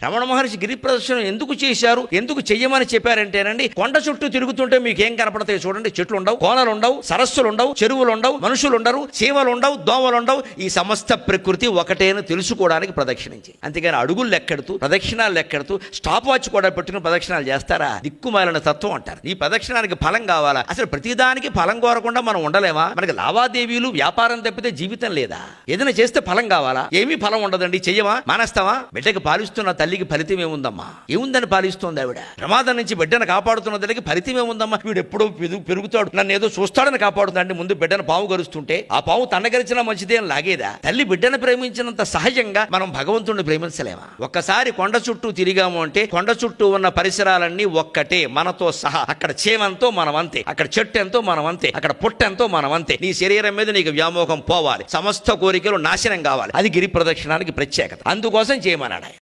రమణ మహర్షి గిరి ప్రదక్షిణ ఎందుకు చేశారు, ఎందుకు చెయ్యమని చెప్పారంటేనండి, కొండ చుట్టూ తిరుగుతుంటే మీకు ఏం కనపడతాయి చూడండి. చెట్లు ఉండవు, కోనలు ఉండవు, సరస్సులు ఉండవు, చెరువులు ఉండవు, మనుషులు ఉండరు, చీమలు ఉండవు, దోమలు ఉండవు. ఈ సమస్త ప్రకృతి ఒకటేను తెలుసుకోవడానికి ప్రదక్షిణించి, అంతేగాని అడుగులు లెక్కెడుతూ ప్రదక్షిణాలు లెక్కెడుతూ స్టాప్ వాచ్ కూడా పెట్టుకుని ప్రదక్షిణాలు చేస్తారా? దిక్కుమాలిన తత్వం అంటారు. ఈ ప్రదక్షిణానికి ఫలం కావాలా? అసలు ప్రతిదానికి ఫలం కోరకుండా మనం ఉండలేమా? మనకి లావాదేవీలు వ్యాపారం తప్పితే జీవితం లేదా? ఏదైనా చేస్తే ఫలం కావాలా? ఏమీ ఫలం ఉండదండి. చెయ్యమా? మానేస్తావా? బిడ్డకి పాలిస్తున్న తల్లికి ఫలితం ఏముందమ్మా? ఏముందని పాలిస్తోంది ఆవిడ? ప్రమాదం నుంచి బిడ్డను కాపాడుతున్న తల్లికి ఫలితం ఏముందమ్మా? వీడు ఎప్పుడో పెరుగుతాడు, నన్ను ఏదో చూస్తాడని కాపాడుతుందండి. ముందు బిడ్డను పాము గరుస్తుంటే ఆ పాము తన్నగరిచినా మంచిదే అని లాగేదా? తల్లి బిడ్డను ప్రేమించినంత సహజంగా మనం భగవంతుడిని ప్రేమించలేమా? ఒక్కసారి కొండ చుట్టూ తిరిగాము అంటే కొండ చుట్టూ ఉన్న పరిసరాలన్నీ ఒక్కటే, మనతో సహా. అక్కడ చేమంతో మనం అంతే, అక్కడ చెట్టు ఎంతో మనం అంతే, అక్కడ పుట్టెంతో మనం అంతే. నీ శరీరం మీద నీకు వ్యామోహం పోవాలి, సమస్త కోరికలు నాశనం కావాలి. అది గిరి ప్రదక్షిణానికి ప్రత్యేకత. అందుకోసం చేయమన్నాడు.